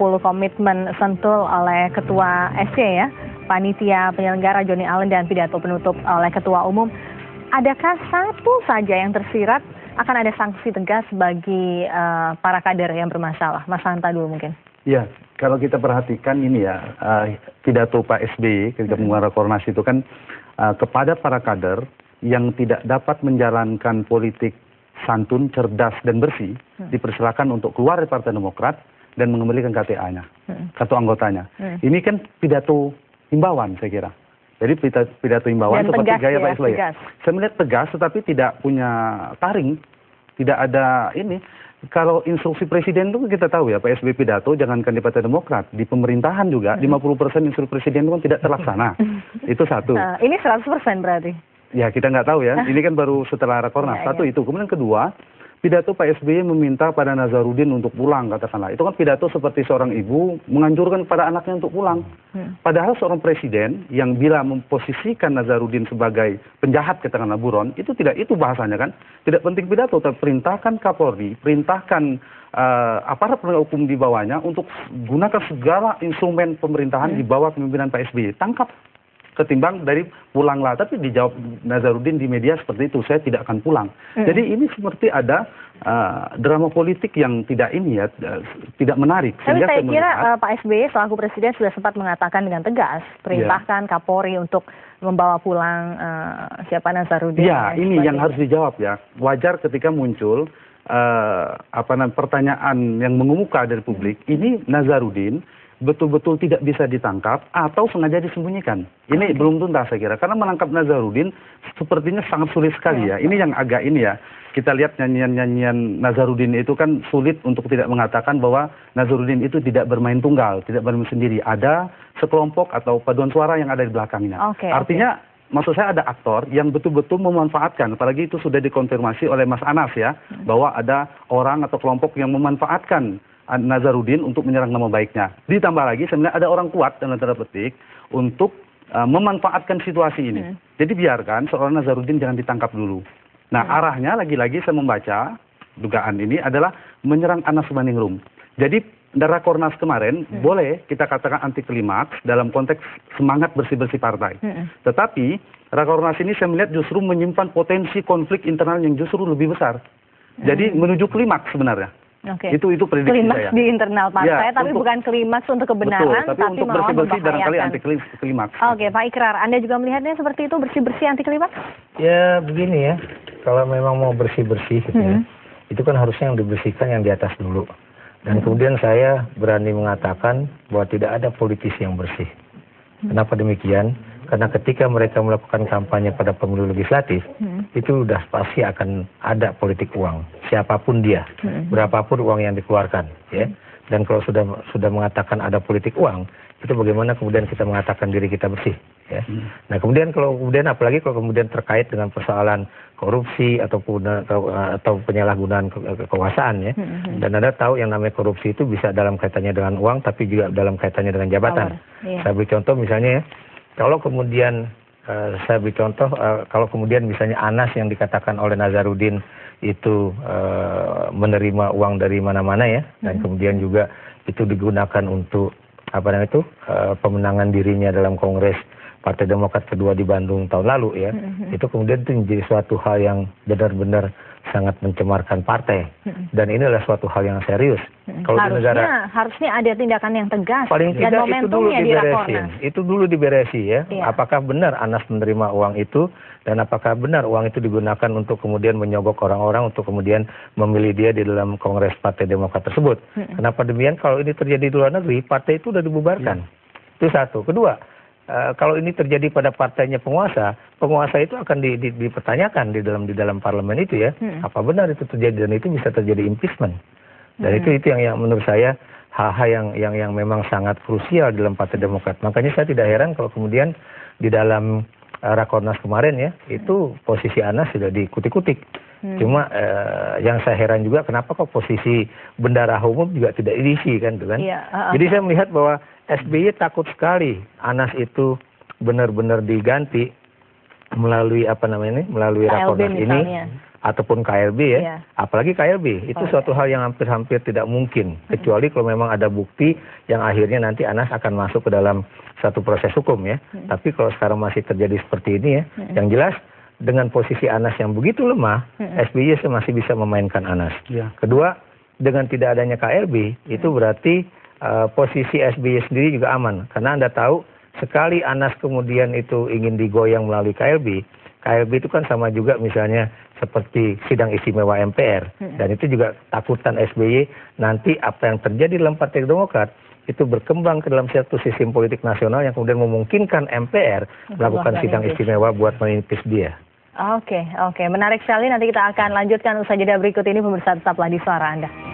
komitmen Sentul oleh Ketua SC ya, Panitia Penyelenggara Joni Allen dan pidato penutup oleh Ketua Umum. Adakah satu saja yang tersirat akan ada sanksi tegas bagi para kader yang bermasalah? Mas Hanta dulu mungkin. Ya, kalau kita perhatikan ini ya, pidato Pak SBY ketika mengeluarkan Rakornas itu kan kepada para kader yang tidak dapat menjalankan politik santun, cerdas, dan bersih, dipersilakan untuk keluar dari Partai Demokrat dan mengembalikan KTA-nya, kartu anggotanya. Ini kan pidato himbauan saya kira. Jadi pidato himbauan dan seperti tegas, gaya ya, Pak SBY. Saya melihat tegas tetapi tidak punya taring, tidak ada ini. Kalau instruksi presiden itu kita tahu ya, Pak SBY pidato jangankan di Partai Demokrat, di pemerintahan juga 50% instruksi presiden itu kan tidak terlaksana. Itu satu. Ini 100% berarti? Ya kita nggak tahu ya, ini kan baru setelah Rakornas. Satu itu, kemudian kedua, pidato Pak SBY meminta pada Nazarudin untuk pulang katakanlah. Itu kan pidato seperti seorang ibu menganjurkan kepada anaknya untuk pulang. Padahal seorang presiden yang bila memposisikan Nazarudin sebagai penjahat katakanlah buron, itu tidak itu bahasanya kan. Tidak penting pidato, tapi perintahkan Kapolri, perintahkan aparat penegak hukum di bawahnya untuk gunakan segala instrumen pemerintahan di bawah kepemimpinan Pak SBY. Tangkap. Ketimbang dari pulanglah, tapi dijawab Nazarudin di media seperti itu, saya tidak akan pulang. Jadi ini seperti ada drama politik yang tidak ini ya, tidak menarik. Tapi saya kira Pak SBY selaku presiden sudah sempat mengatakan dengan tegas, perintahkan Kapolri untuk membawa pulang siapa Nazarudin. Ya, ini yang harus dijawab ya. Wajar ketika muncul pertanyaan yang mengemuka dari publik, ini Nazarudin betul-betul tidak bisa ditangkap atau sengaja disembunyikan. Ini belum tuntas saya kira. Karena menangkap Nazarudin sepertinya sangat sulit sekali ya. Ini yang agak ini ya. Kita lihat nyanyian-nyanyian Nazarudin itu kan sulit untuk tidak mengatakan bahwa Nazarudin itu tidak bermain tunggal, tidak bermain sendiri. Ada sekelompok atau paduan suara yang ada di belakangnya. Artinya maksud saya ada aktor yang betul-betul memanfaatkan. Apalagi itu sudah dikonfirmasi oleh Mas Anas ya. Bahwa ada orang atau kelompok yang memanfaatkan Nazarudin untuk menyerang nama baiknya. Ditambah lagi sebenarnya ada orang kuat dalam tanda petik untuk memanfaatkan situasi ini. Jadi biarkan seorang Nazarudin jangan ditangkap dulu. Nah arahnya lagi-lagi saya membaca dugaan ini adalah menyerang Anas Urbaningrum. Jadi Rakornas kemarin boleh kita katakan anti klimaks dalam konteks semangat bersih-bersih partai. Tetapi Rakornas ini saya melihat justru menyimpan potensi konflik internal yang justru lebih besar. Jadi menuju klimaks sebenarnya. Itu prediksi klimaks saya. Di internal partai, tapi bukan klimaks untuk kebenaran, betul, tapi untuk bersih-bersih barangkali anti klimaks. Pak Ikrar, Anda juga melihatnya seperti itu, bersih-bersih anti klimaks? Ya begini ya, kalau memang mau bersih-bersih gitu ya, itu kan harusnya yang dibersihkan yang di atas dulu. Dan kemudian saya berani mengatakan bahwa tidak ada politisi yang bersih. Kenapa demikian? Karena ketika mereka melakukan kampanye pada pemilu legislatif, itu sudah pasti akan ada politik uang, siapapun dia, berapapun uang yang dikeluarkan, ya. Dan kalau sudah mengatakan ada politik uang, itu bagaimana kemudian kita mengatakan diri kita bersih, ya. Nah kemudian apalagi kalau kemudian terkait dengan persoalan korupsi atau penyalahgunaan kekuasaan, ya. Dan Anda tahu yang namanya korupsi itu bisa dalam kaitannya dengan uang, tapi juga dalam kaitannya dengan jabatan. Saya beri contoh misalnya ya. Kalau kemudian saya beri contoh, kalau kemudian misalnya Anas yang dikatakan oleh Nazarudin itu menerima uang dari mana-mana ya, dan kemudian juga itu digunakan untuk pemenangan dirinya dalam Kongres Partai Demokrat kedua di Bandung tahun lalu ya, itu kemudian itu menjadi suatu hal yang benar-benar sangat mencemarkan partai, dan ini adalah suatu hal yang serius. Kalau harusnya ada tindakan yang tegas. Paling tidak dan momentumnya itu dulu diberesi ya. Apakah benar Anas menerima uang itu, dan apakah benar uang itu digunakan untuk kemudian menyogok orang-orang untuk kemudian memilih dia di dalam Kongres Partai Demokrat tersebut. Kenapa demikian? Kalau ini terjadi di luar negeri, partai itu sudah dibubarkan. Itu satu. Kedua, kalau ini terjadi pada partainya penguasa itu akan dipertanyakan di dalam parlemen itu ya. Apa benar itu terjadi, dan itu bisa terjadi impeachment. Dan itu yang menurut saya hal-hal yang memang sangat krusial dalam Partai Demokrat. Makanya saya tidak heran kalau kemudian di dalam Rakornas kemarin ya, itu posisi Anas sudah dikutik-kutik. Cuma yang saya heran juga kenapa kok posisi bendahara umum juga tidak diisi kan, kan? Jadi saya melihat bahwa SBY takut sekali Anas itu benar-benar diganti melalui melalui Rakornas ini, ataupun KLB ya, Iya. apalagi KLB itu suatu hal yang hampir-hampir tidak mungkin, kecuali kalau memang ada bukti yang akhirnya nanti Anas akan masuk ke dalam satu proses hukum ya. Tapi kalau sekarang masih terjadi seperti ini ya, yang jelas dengan posisi Anas yang begitu lemah, SBY masih bisa memainkan Anas. Ya. Kedua, dengan tidak adanya KLB itu berarti posisi SBY sendiri juga aman, karena Anda tahu sekali Anas kemudian itu ingin digoyang melalui KLB itu kan sama juga misalnya seperti sidang istimewa MPR, dan itu juga takutan SBY nanti apa yang terjadi dalam Partai Demokrat itu berkembang ke dalam satu sistem politik nasional yang kemudian memungkinkan MPR melakukan sidang istimewa buat menipis dia. Oke, menarik sekali. Nanti kita akan lanjutkan usai jeda berikut ini. Pemirsa, tetaplah di Suara Anda.